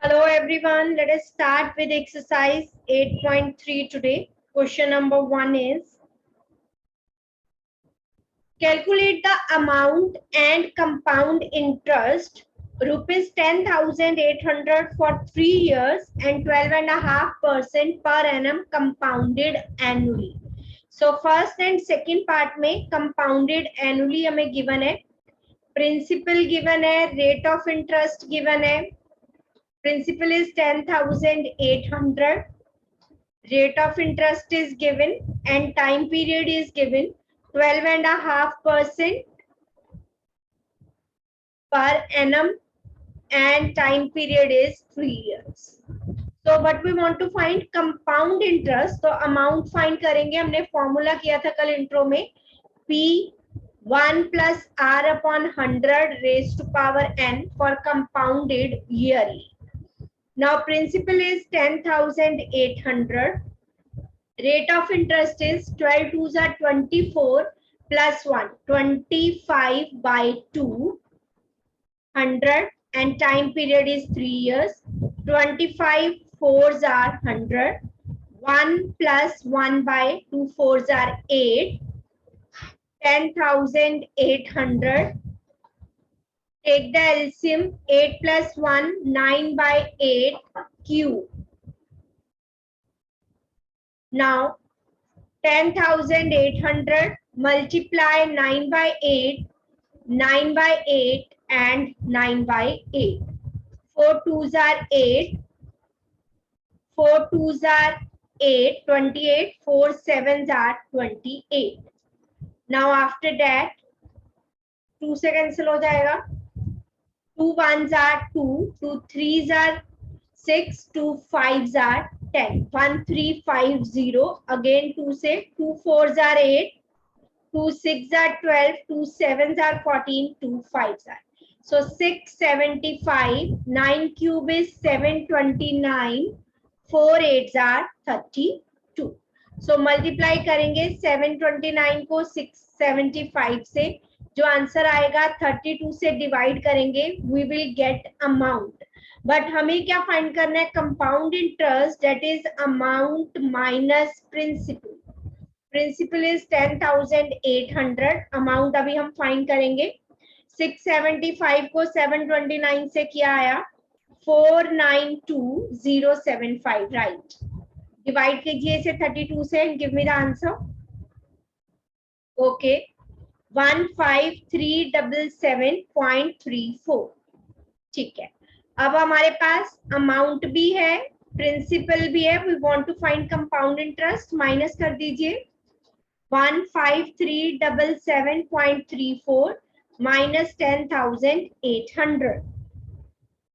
Hello everyone, let us start with exercise 8.3 today. Question number 1 is calculate the amount and compound interest rupees 10,800 for 3 years and 12.5% per annum compounded annually. So first and second part में compounded annually हमें given है, principal given है, rate of interest given है. Principal is 10,800. Rate of interest is given and time period is given 12.5% per annum and time period is 3 years. So what we want to find compound interest. तो amount find करेंगे. हमने formula किया था कल intro में P 1 plus R upon 100 raised to power n for compounded yearly. Now principal is 10,800. Rate of interest is 12 twos are 24 plus 1, 25 by 2, 100 and time period is 3 years. 25 fours are 100. 1 plus 1 by 2 fours are 8. 10,800. Take the LCM. 8 plus 1, 9 by 8 cube. Now 10,800 multiply 9 by 8, 9 by 8 and 9 by 8. 4 twos are 8, 4 twos are 8, 28, 4 sevens are 28. Now after that 2 से cancel हो जाएगा. 2 ones are 2, 2 threes are 6, 2 fives are 10. 1 3 5 0 again 2 से 2 fours are 8, 2 6 are 12, 2 sevens are 14, 2 fives are. So 675, 9 cube is 729, 4 eights are 32. So multiply करेंगे 729 को 675 से, जो answer आएगा 32 से डिवाइड करेंगे, we will get amount. But हमें क्या फाइंड करना है? Compound interest, that is amount minus principal. Principal is 10,800. Amount अभी हम फाइंड करेंगे. 675 को 729 से किया आया 492,075. राइट, डिवाइड कीजिए इसे 32 से and give me the answer. Okay, 15377.34. ठीक है, अब हमारे पास अमाउंट भी है, प्रिंसिपल भी है. We want to find compound interest. Minus कर दीजिए 15377.34 माइनस 10,800.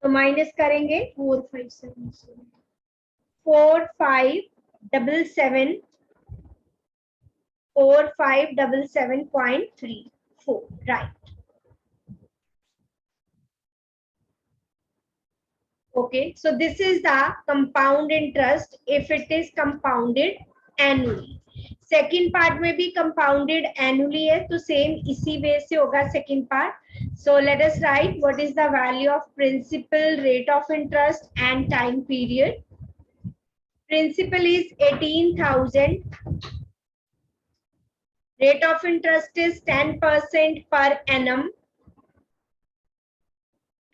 तो माइनस करेंगे 4577.34. Right. Okay, so this is the compound interest if it is compounded annually. Second part में भी compounded annually है, तो same इसी वे से होगा second part. So let us write what is the value of principal, rate of interest and time period. Principal is 18,000. Rate of interest is 10% per annum.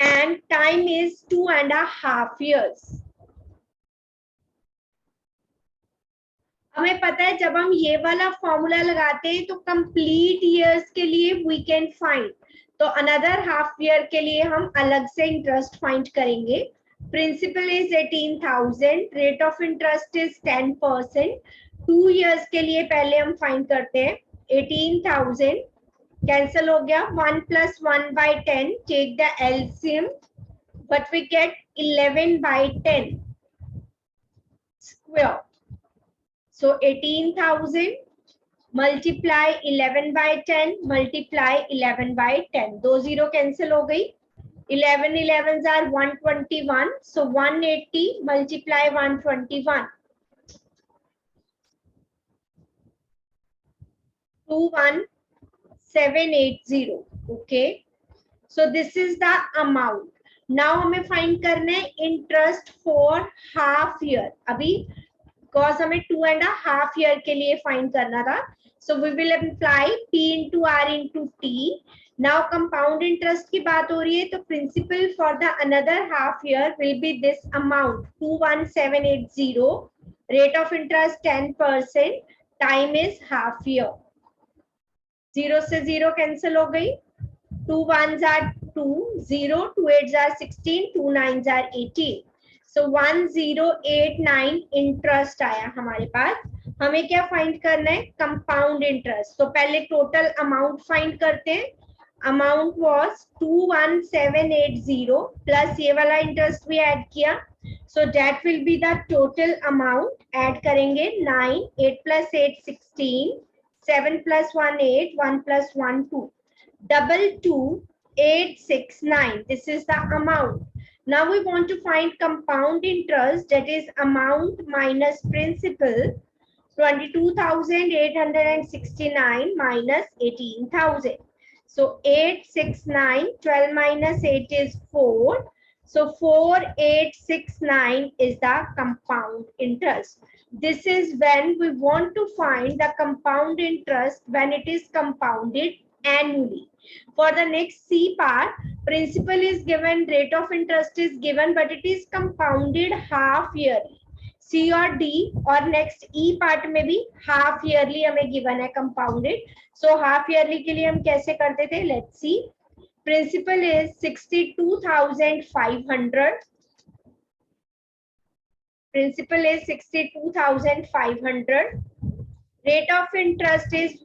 And time is 2.5 years. हमें पता है जब हम ये वाला फॉर्मूला लगाते हैं तो कंप्लीट ईयर्स के लिए वी कैन फाइंड, तो अनदर हाफ ईयर के लिए हम अलग से इंटरेस्ट फाइंड करेंगे. Principal is 18,000. Rate of interest is 10%. 2 years के लिए पहले हम फाइंड करते हैं. 18,000 कैंसिल हो गया. 1 plus 1 by 10. Take the LCM. But we get 11 by 10 square. So 18,000 multiply 11 by 10 multiply 11 by 10. दो जीरो कैंसिल हो गई. 11 11s are 121. So 180 multiply 121. 21780. Okay. So this is the amount. Now हमें फाइंड करना है इंटरेस्ट फॉर हाफ ईयर, अभी because हमें 2.5 year के लिए फाइंड करना था. So we will apply P into R into T. Now compound interest की बात हो रही है, तो principal for the another half year will be this amount 21780. Rate of interest 10%. Time is half year. 0 से 0 कैंसिल हो गई. 2 1s are 2, 0, 2 8s are 16, 2 9s are 18. So 1089 interest आया हमारे पास. हमें क्या फाइंड करना है? Compound interest. तो पहले टोटल अमाउंट फाइंड करते हैं. अमाउंट वाज 21780 प्लस ये वाला इंटरेस्ट भी ऐड किया. So that will be the total amount. Add करेंगे 9, 8 plus 8 16, 7 plus 1 8, 1 plus 1 2, 22869. This is the amount. Now we want to find compound interest, that is amount minus principal. 22,869 minus 18,000. So 869, 12 minus 8 is 4. So 4869 is the compound interest. This is when we want to find the compound interest when it is compounded annually. For the next C part, principal is given, rate of interest is given, but it is compounded half yearly. C और D और next E part में भी half yearly हमें given है compounded. So half yearly के लिए हम कैसे करते थे? Let's see. Principal is 62,500. Principal is 62,500. Rate of interest is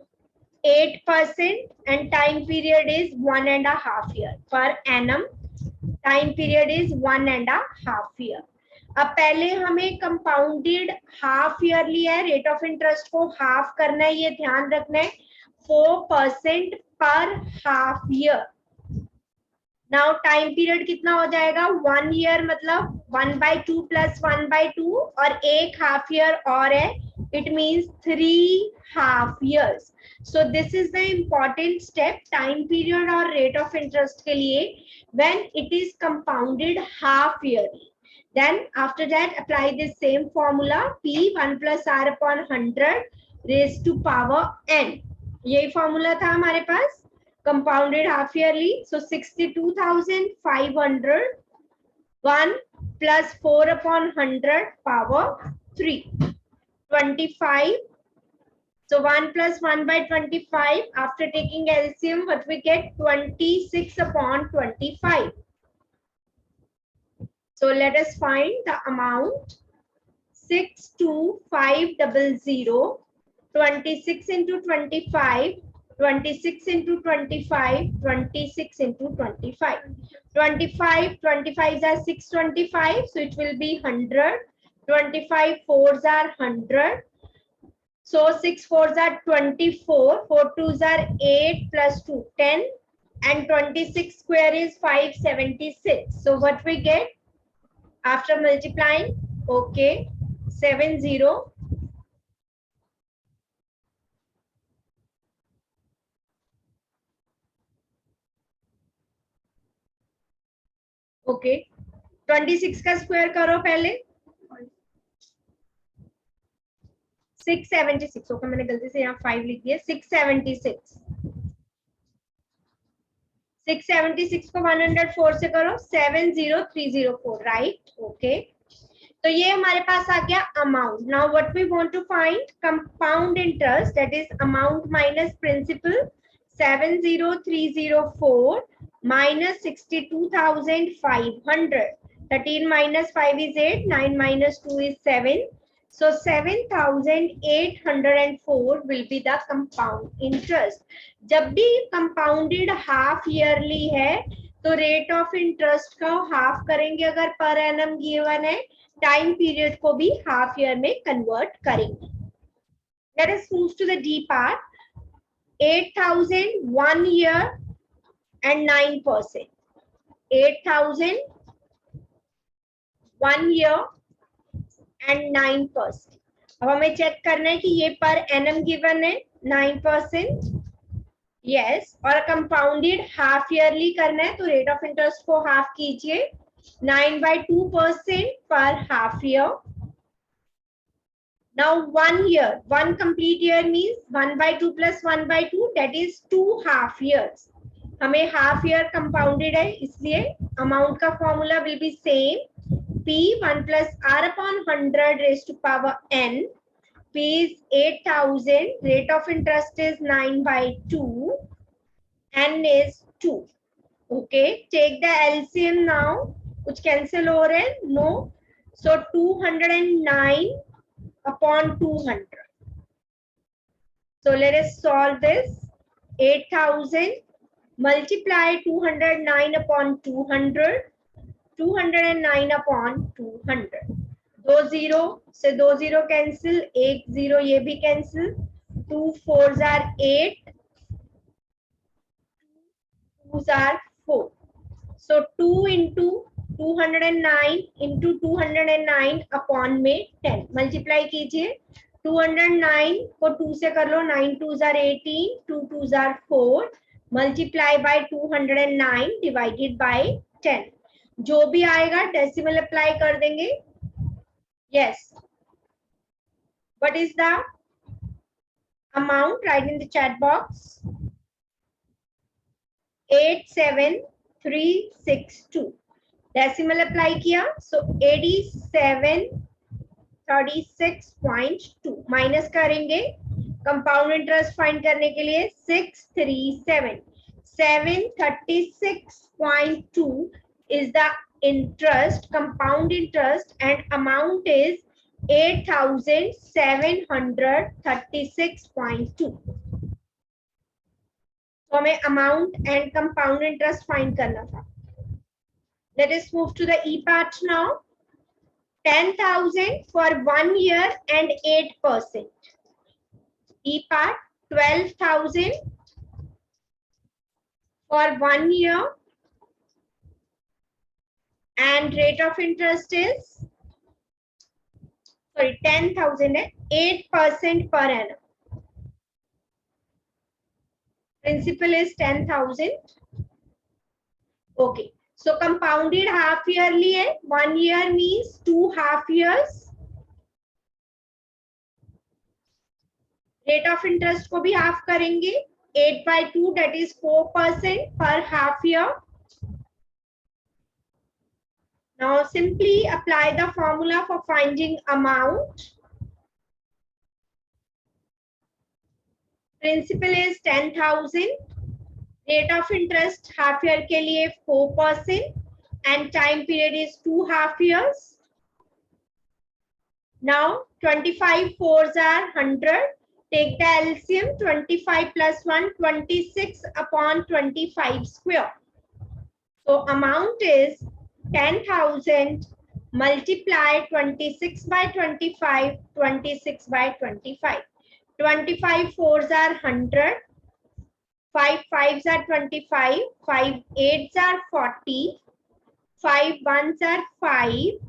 8% and time period is 1.5 year per annum. Time period is 1.5 year. अब पहले हमें कंपाउंडेड हाफ ईयरली है, रेट ऑफ इंटरेस्ट को हाफ करना है, ये ध्यान रखना है. 4% पर half year. Now time period कितना हो जाएगा? 1 ईयर, मतलब 1/2 प्लस 1/2 और एक हाफ ईयर और है. It means 3 half years. So this is the important step, time period और rate of interest के लिए, when it is compounded half yearly. Then after that apply this same formula, P 1 plus R upon 100 raised to power n. यही formula था हमारे पास compounded half yearly. So 62,500 1 plus 4 upon 100 power 3. 25. So 1 plus 1 by 25. After taking LCM, what we get? 26 upon 25. So let us find the amount. 62500. 26 into 25. 26 into 25. 26 into 25. 25s are 625. So it will be 100. 25 4s are 100. So 6 4s are 24. 4 2s are 8 plus 2 10. And 26 square is 576. So what we get after multiplying? Okay, 70. Okay, 26 का square करो पहले. 676. Okay, मैंने गलती से यहाँ 5 लिख दिया. 676. 676 को 104 से करो. 70304. राइट. ओके, तो ये हमारे पास आ गया amount. Now what we want to find? Compound interest, that is amount minus principal. 70304 minus 62,500. 13 minus 5 is 8. 9 minus 2 is 7. So 7,804 will be the compound interest. जब भी compounded half yearly है तो rate of interest का half करेंगे अगर per annum given है. Time period को भी half year में convert करेंगे. Let us move to the D part. 8,000 1 year and 9%. 8,000 1 year and 9%. अब हमें चेक करना है कि ये पर एनम गिवन है 9%. यस, और कंपाउंडेड हाफ ईयरली करना है तो रेट ऑफ इंटरेस्ट को हाफ कीजिए. 9/2% per half year. Now 1 year, one complete year means 1/2 plus 1/2, that is 2 half years. हमें half year compounded है, इसलिए amount का formula will be same. P 1 plus R upon 100 raised to power n. P is 8,000. Rate of interest is 9/2. N is 2. Okay, take the LCM now. कुछ cancel हो रहे हैं? No. So 209 upon 200. So let us solve this. 8,000 multiply 209 upon 200. 209 upon 200. 2 0 से 2 0 cancel. 1 0 ये भी cancel. 2 4s are 8. 2s are 4. So 2 into 209 into 209 upon में 10. Multiply कीजिए. 209 को 2 से कर लो. 9 2s are 18. 2 2s are 4. Multiply by 209 divided by 10. जो भी आएगा डेसिमल अप्लाई कर देंगे. Yes. What is the amount? Write in the chat box. 87362. Decimal apply किया. So 8736.2 माइनस करेंगे. कंपाउंड इंटरेस्ट फाइंड करने के लिए 637. 736.2 is the interest, compound interest, and amount is 8,736.2. तो हमें amount and compound interest find करना था. Let us move to the E part now. 10,000 for 1 year and 8%. E part 12,000 for 1 year and rate of interest is 10,000 है 8% per annum. Principal is 10,000. Okay. So compounded half yearly है. 1 year means 2 half years. Rate of interest को भी half करेंगे. 8/2 that is 4% per half year. Now simply apply the formula for finding amount. Principal is 10,000. Rate of interest half year के लिए 4% and time period is 2 half years. Now 25 4s are 100. Take the LCM. 25 plus 1 26 upon 25 square. So amount is 10,000 multiply 26 by 25, 26 by 25. 25 4s are 100. 5 5s are 25. 5 8s are 40. 5 1s are 5.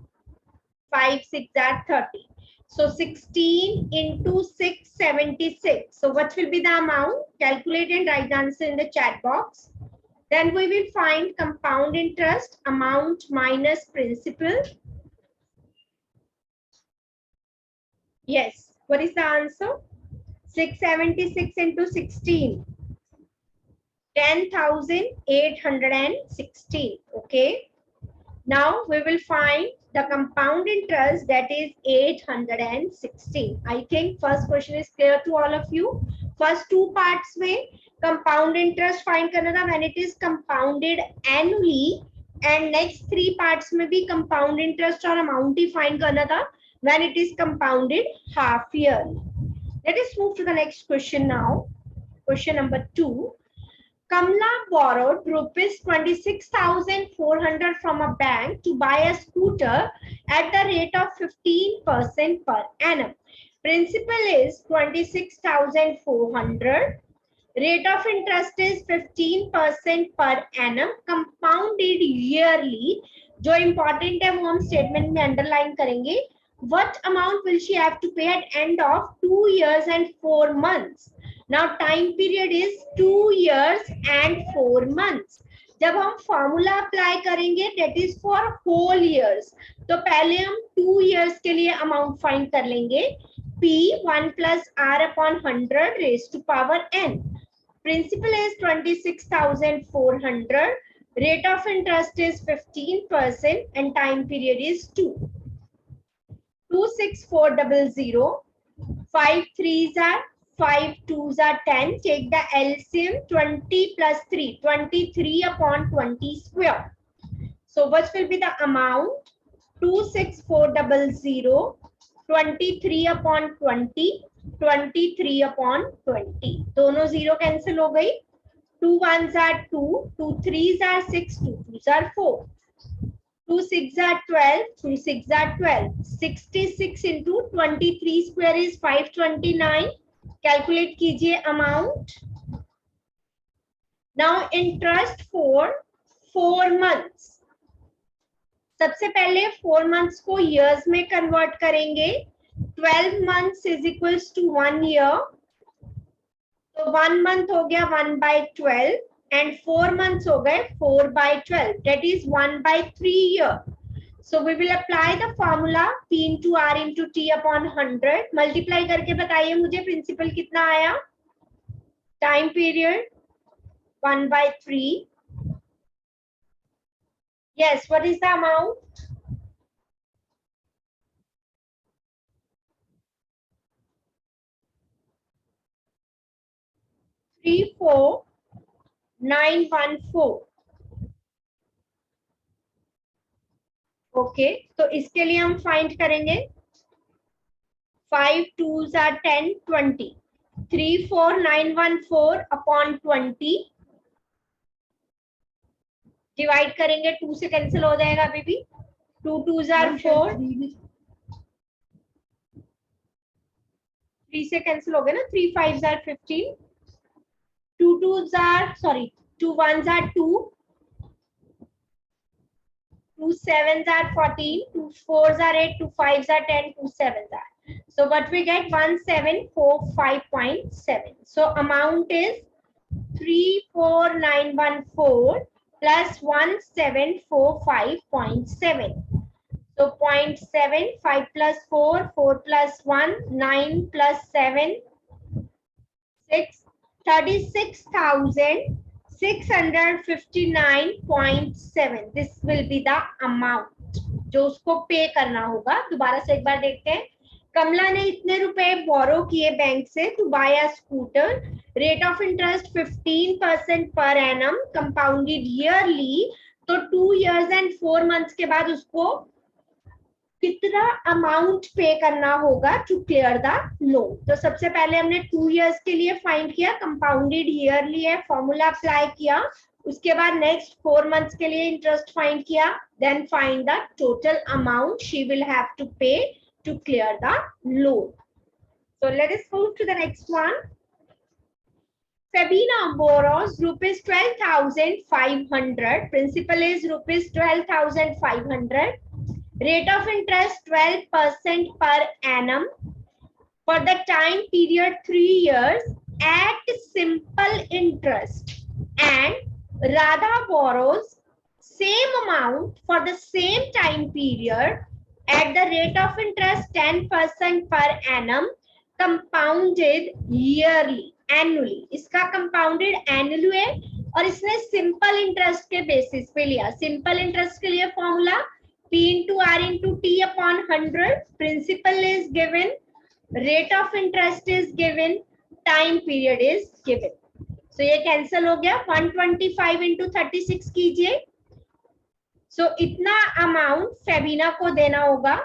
5 6 are 30. So 16 into 6 76. So what will be the amount? Calculate and write the answer in the chat box. Then we will find compound interest amount minus principal. Yes. What is the answer? 676 into 16. 10,816. Okay. Now we will find the compound interest, that is 816. I think first question is clear to all of you. First two parts में compound interest find करना था when it is compounded annually, and next three parts में भी compound interest और amount ही find करना था when it is compounded half yearly. Let us move to the next question now. Question number 2. Kamla borrowed rupees 26,400 from a bank to buy a scooter at the rate of 15% per annum. Principal is 26,400. Rate of interest is 15% per annum. Compounded yearly. जो important है वो हम statement में underline करेंगे. What amount will she have to pay at end of 2 years and 4 months? Now time period is 2 years and 4 months. जब हम formula apply करेंगे that is for whole years, तो पहले हम 2 इयर्स के लिए अमाउंट फाइंड कर लेंगे. P 1 plus R upon 100 raised to power n. Principal is 26,400. Rate of interest is 15% and time period is 2. 26400. 5 3s are 5 2s are 10. Take the LCM. 20 plus 3, 23 upon 20 square. So what will be the amount? 26400. 23 upon 20, 23 upon 20. दोनों zero cancel हो गई. 2 1s are 2, 2 3s are 6, 2 2s are 4. 2 6 are 12, 2 6 are 12. 66 into 23 square is 529. Calculate कीजिए amount. Now interest for 4 months. सबसे पहले 4 months को years में convert करेंगे. 12 months is equals to 1 year. तो 1 मंथ हो गया 1/12 एंड 4 मंथ्स हो गए 4/12. That is 1/3 year. So we will apply the formula P into R into T upon 100. Multiply करके बताइए मुझे प्रिंसिपल कितना आया. Time period 1/3. Yes, what is the amount? 34914. Okay, तो इसके लिए हम फाइंड करेंगे. 5 2s are 10, 20. 34914 upon 20 डिवाइड करेंगे. 2 से कैंसिल हो जाएगा अभी भी. 2 2s are 4. 3 से कैंसिल हो गया ना. 3 5s are 15. 2 2s are 2 1s are 2. 2 7s are 14. 2 4s are 8. 2 5s are 10. 2 7s are. So what we get? 1745.7. So amount is 34914 plus 1745.7. So 0.7, 5 plus 4, 4 plus 1, 9 plus 7, 6, 36,659.7. This will be the amount जो उसको पे करना होगा. दोबारा से एक बार देखते हैं. कमला ने इतने रुपए बोरो किए बैंक से to buy a scooter. Rate of interest 15% पर एनम कंपाउंडेड ईयरली. तो 2 इयर्स एंड 4 मंथ्स के बाद उसको कितना अमाउंट पे करना होगा टू क्लियर द लोन. तो सबसे पहले हमने 2 इयर्स के लिए फाइंड किया. कंपाउंडेड ईयरली है, फॉर्मूला अप्लाई किया. उसके बाद नेक्स्ट 4 मंथ्स के लिए इंटरेस्ट फाइंड किया. Then find the total amount she will have to pay to clear the loan. So let us move to the next one. Sabina borrows rupees 12,500. Principal is rupees 12,500. Rate of interest 12% per annum for the time period 3 years at simple interest. And Radha borrows same amount for the same time period at the rate of interest 10% per annum compounded yearly annually. इसका compounded annually है और इसने simple interest के basis पे लिया. simple interest के लिए formula P into R into T upon 100. Principal is given, rate of interest is given, time period is given. So ये cancel हो गया. 125 into 36 कीजिए. So इतना अमाउंट फेबिना को देना होगा.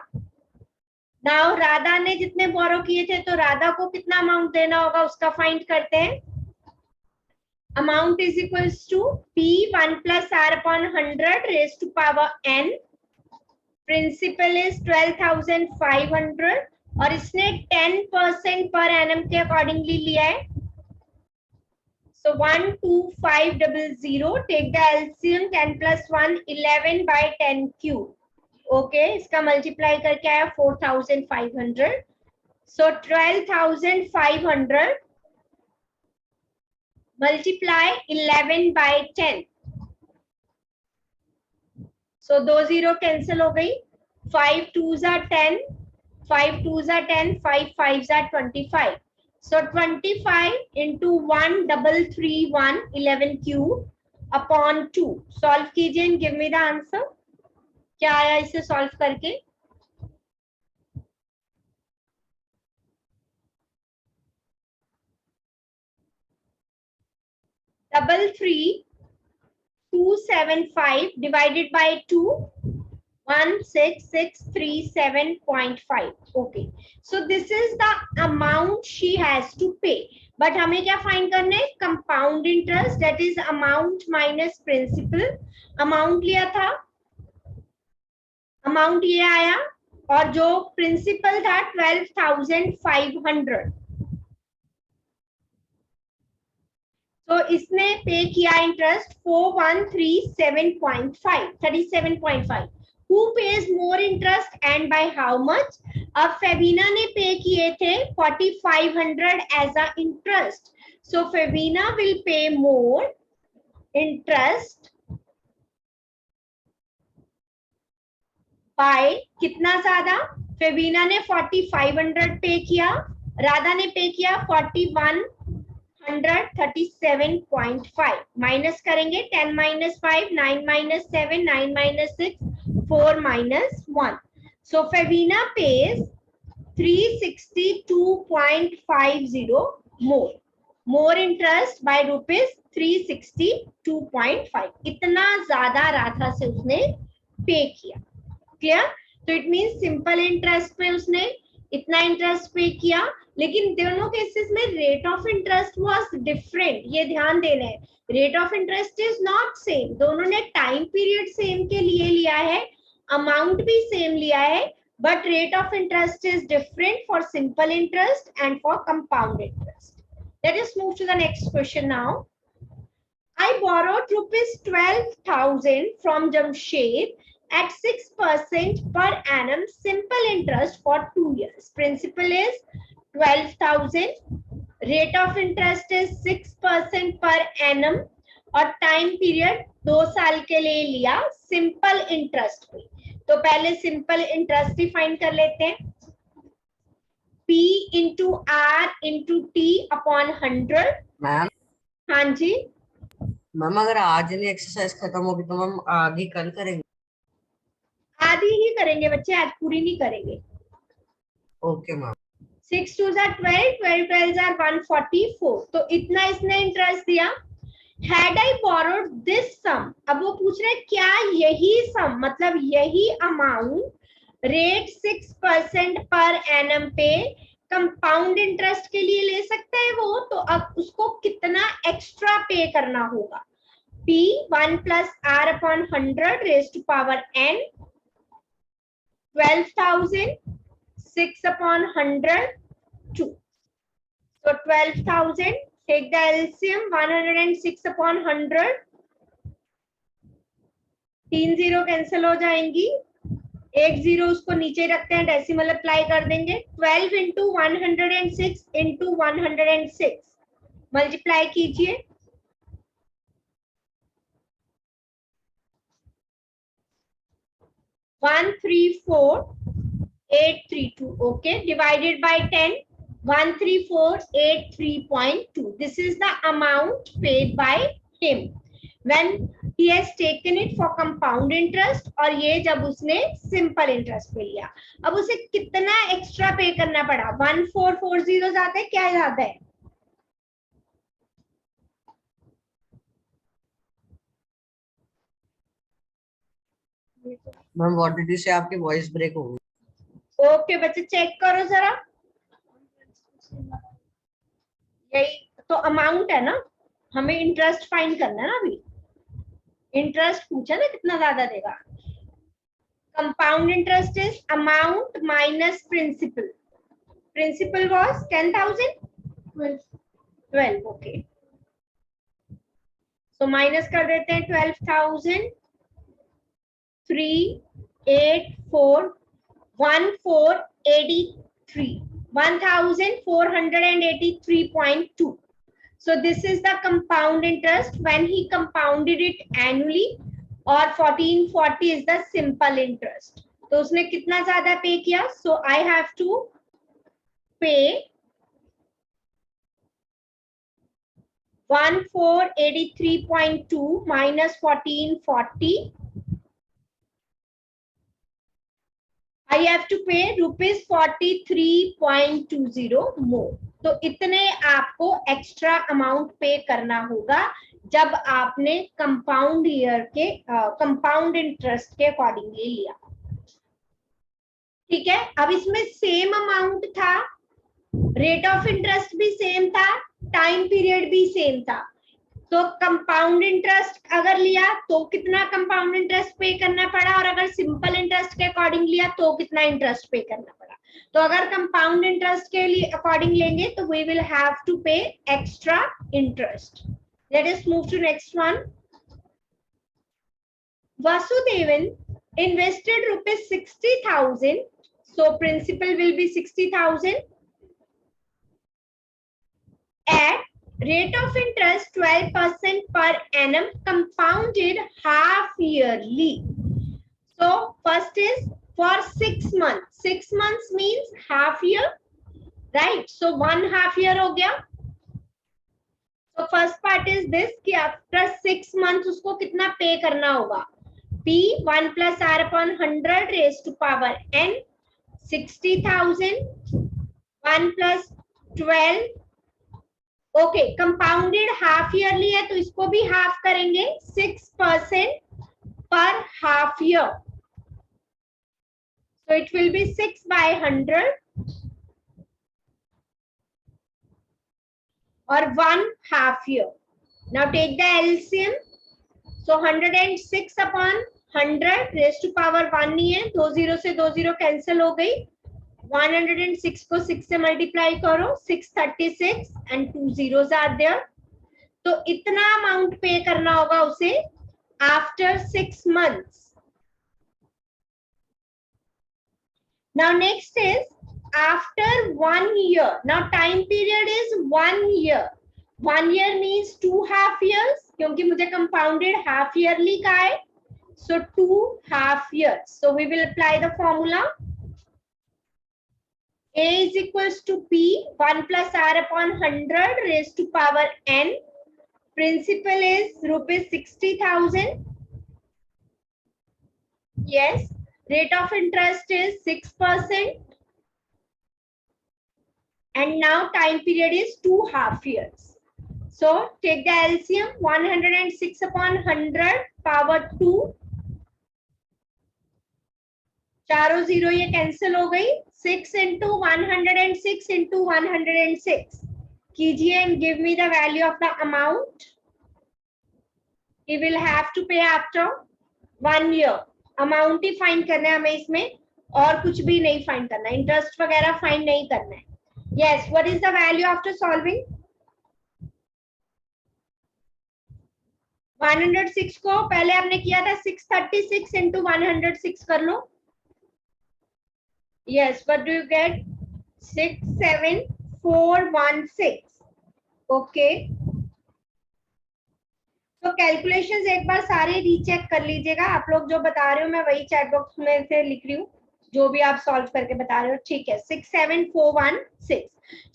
नाउ राधा ने जितने बोरो किए थे तो राधा को कितना अमाउंट देना होगा उसका फाइंड करते हैं. Amount is equals to P 1 plus R upon 100 raised to power n. Principal is 12,500 और इसने 10% पर एनम के अकॉर्डिंगली लिया है. So 12500. Take the LCM. 10 plus 1 11/10 cube. Okay, इसका मल्टीप्लाई करके आया 4,500. So 12,500 multiply 11/10. सो 2 0 कैंसिल हो गई. 5 2s are 10, 5 2s are 10, 5 5s are 25. So 25 into 1331 11 cube upon 2. Solve कीजिए and give me the answer. क्या आया इसे सॉल्व करके? 33275 divided by 2, 16637.5. Okay, so this is the amount she has to pay. But हमें क्या find करना है? Compound interest, that is amount minus principal. Amount लिया था, अमाउंट ये आया, और जो प्रिंसिपल था 12,500. तो इसने पे किया interest 4137.5, 37.5. Who pays more interest and by how much? अब फेबिना ने पे किए थे 4500 as a interest. So Febina will pay more interest by कितना ज्यादा? फेबिना ने 4500 पे किया, राधा ने पे किया 4137.5. माइनस करेंगे 10 minus 5, 9 minus 7, 9 minus 6, 4 minus 1. So Fevina pays 362.50 more interest by rupees 362.5. इतना ज्यादा राधा से उसने पे किया. क्लियर? तो इट मीन सिंपल इंटरेस्ट पे उसने इतना इंटरेस्ट पे किया, लेकिन दोनों केसेस में rate of interest was different. ये ध्यान देना है, rate of interest is not same. दोनों ने टाइम पीरियड सेम के लिए लिया है, अमाउंट भी सेम लिया है, but rate of interest is different for simple interest and for compound interest. Let us move to the next question now. I borrowed rupees 12,000 from Jamshed at 6% per annum simple interest for 2 years. Principal is 12,000. Rate of interest is 6% per annum और time period 2 साल के लिए लिया simple interest पे. तो पहले simple interest ही find कर लेते हैं. P into R into T upon 100. Ma'am हाँ जी, मैम अगर आज नहीं एक्सरसाइज खत्म होगी तो मैम आगे कल करेंगे. आधी ही करेंगे बच्चे, आज पूरी नहीं करेंगे. Okay ma'am. 6 2s are 12, 12 12s are 144. तो इतना इसने इंटरेस्ट दिया. Had I borrowed this sum, अब वो पूछ रहे क्या यही सम मतलब यही अमाउंट रेट 6% पर एनम पे कंपाउंड इंटरेस्ट के लिए ले सकता है वो, तो अब उसको कितना एक्स्ट्रा पे करना होगा? P 1 plus R upon 100 raised to power n, 12,000, 6 upon 100, 2. So 12,000, take the LCM, 106 upon 100. 3 0 cancel हो जाएंगी, 1 0 उसको नीचे रखते हैं, डेसिमल अप्लाई कर देंगे. 12 into 106 into 106 मल्टीप्लाई कीजिए. 134,832. Okay, divided by 10, 134,833.2. This is the amount paid by him when he has taken it for compound interest, और ये जब उसने सिंपल इंटरेस्ट पे लिया. अब उसे कितना एक्स्ट्रा पे करना पड़ा? 1440 ज्यादा है, क्या ज्यादा है? मैम व्हाट डिड यू से? आपकी वॉइस ब्रेक हो गई. ओके बच्चे चेक करो जरा, यही तो अमाउंट है ना, हमें इंटरेस्ट फाइंड करना है ना. अभी इंटरेस्ट पूछा ना कितना ज्यादा देगा. Compound interest is amount minus principal. Principal was 10,000, 12. Okay, so minus कर देते हैं 12,000, 384,1483, 1,483.2. So this is the compound interest when he compounded it annually. और 1440 इज द सिंपल इंटरेस्ट। तो उसने कितना ज्यादा पे किया? सो आई हैव टू पे 1483.2 minus 1440. I have to pay rupees 43.20 more. तो इतने आपको एक्स्ट्रा अमाउंट पे करना होगा जब आपने कंपाउंड ईयर के कंपाउंड इंटरेस्ट के अकॉर्डिंगली लिया। ठीक है, अब इसमें सेम अमाउंट था, रेट ऑफ इंटरेस्ट भी सेम था, टाइम पीरियड भी सेम था। तो कंपाउंड इंटरेस्ट अगर लिया तो कितना कंपाउंड इंटरेस्ट पे करना पड़ा, और अगर सिंपल इंटरेस्ट के अकॉर्डिंग लिया तो कितना इंटरेस्ट पे करना पड़ा। तो अगर कंपाउंड इंटरेस्ट के लिए अकॉर्डिंग लेंगे तो we will have to pay extra interest. Let us move to next one. Vasudevan invested rupees 60,000, so principal will be 60,000 at rate of interest 12% per annum compounded half yearly. So first is for 6 months. 6 months means half year, right? So 1 half year हो गया। So first part is this कि after 6 months उसको कितना पे करना होगा? P 1 plus R upon 100 raised to power n, 60,000, 1 plus 12। Okay, compounded half yearly है तो इसको भी हाफ करेंगे, 6% पर half year, so it will be 6 by 100 or 1 half year. Now take the LCM. So 106 upon 100 raised to power 1 नहीं है, 2 0 से 2 0 cancel हो गई, 106 को 6 से मल्टीप्लाई करो, 636 and 2 zeros are there. तो इतना अमाउंट पे करना होगा उसे after 6 months. Now next is after 1 year. Now time period is 1 year. 1 year means 2 half years, क्योंकि मुझे compounded half yearly का है, so 2 half years. So we will apply the formula. A is equals to P 1 plus R upon 100 raised to power n. Principal is rupees 60,000. Yes. Rate of interest is 6%. And now time period is 2 half years. So take the LCM, 106 upon 100 power 2. चारों zero ये cancel हो गई, 6 into 106 into 106 कीजिए and give me the value of the amount he will have to pay after 1 year. Amount he find करना है हमें इसमें, और कुछ भी नहीं फाइंड करना, इंटरेस्ट वगैरह फाइंड नहीं करना है। Yes, what is the value after solving? 106 को पहले हमने किया था 636 into 106 कर लो। Yes, what do you get? 67416. Okay. तो कैलकुलेशंस एक बार सारे रीचेक कर लीजिएगा। आप लोग जो बता रहे हो मैं वही चैट बॉक्स में से लिख रही हूँ, जो भी आप सॉल्व करके बता रहे हो। ठीक है, 67416.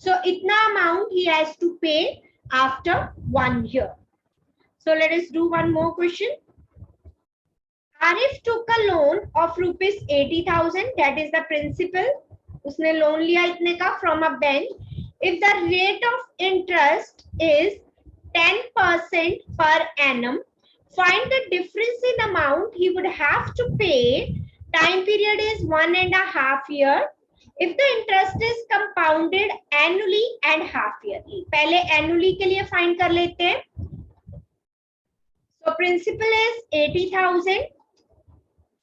So इतना amount he has to pay after 1 year. So let us do one more question. Arif took a loan of rupees 80,000, that is the principal. उसने लोन लिया इतने का from a bank. If the rate of interest is 10% per annum, find the difference in amount he would have to pay. Time period is 1.5 year. If the interest is compounded annually and half yearly. पहले annually के लिए find कर लेते हैं. So principal is 80,000.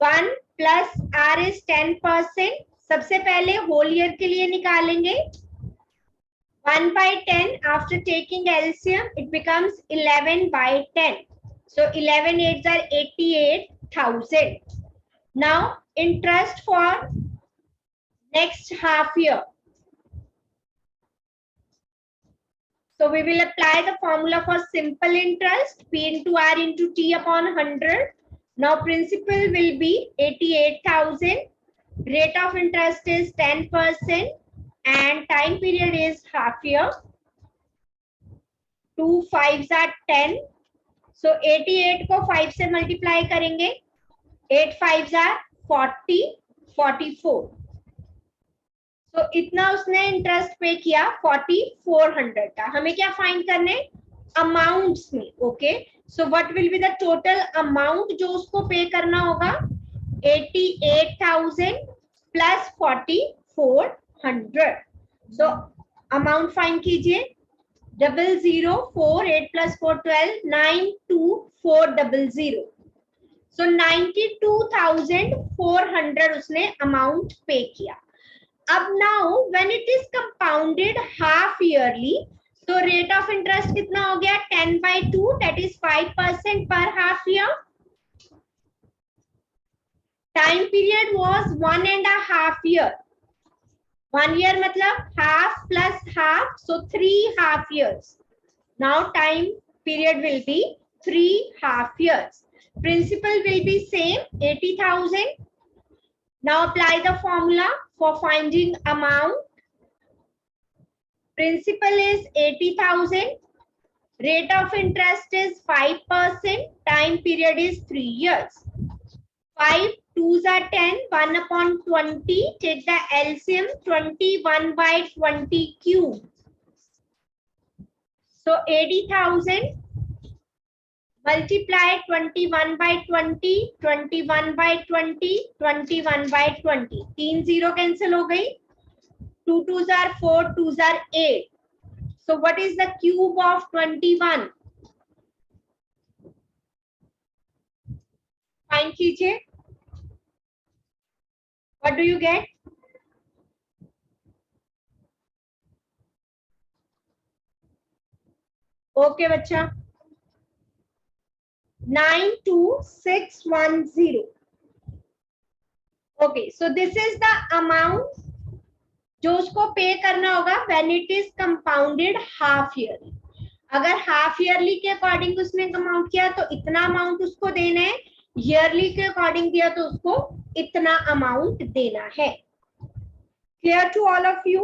1 plus R is 10%. सबसे पहले whole year के लिए निकालेंगे. 1 by 10 after taking LCM it becomes 11 by 10. So 11 8s are 88,000. Now interest for next half year. So we will apply the formula for simple interest, P into R into T upon 100. Now principal will be 88,000. Rate of interest is 10% and time period is half year. 2 5s are 10. So 88 को 5 से multiply करेंगे. 8 5s are 40, 44. तो इतना उसने interest पे किया 4400 का. हमें क्या फाइंड करने? अमाउंट्स में. Okay, so what will be the total amount जो उसको पे करना होगा? 88,000 प्लस 4400. सो अमाउंट फाइंड कीजिए. 004 8 plus 4 12 92400. सो 92,400 उसने अमाउंट पे किया. अब now when it is compounded half yearly, तो रेट ऑफ इंटरेस्ट कितना हो गया? 10/2, दैट इज 5% पर half year. Time period was 1.5 year. 1 year मतलब half plus half, so 3 half years. Now time period will be 3 half years. Principal will be same, 80,000. Now apply the formula for finding amount. Principal is 80,000. Rate of interest is 5%. Time period is 3 years. 5 2s are 10. 1/20. Take the LCM. 21/20 cube. So 80,000. Multiply 21/20, 21/20, 21/20. 3 0 cancel हो गई. 2 2s are 4, 2s are 8. So what is the cube of 21? Find कीजिए. What do you get? Okay बच्चा. 92610. Okay, so this is the amount जो उसको पे करना होगा when it is compounded half yearly. अगर हाफ ईयरली के अकॉर्डिंग उसने अमाउंट किया तो इतना अमाउंट उसको देना है. ईयरली के अकॉर्डिंग दिया तो उसको इतना अमाउंट देना है. Clear to all of you?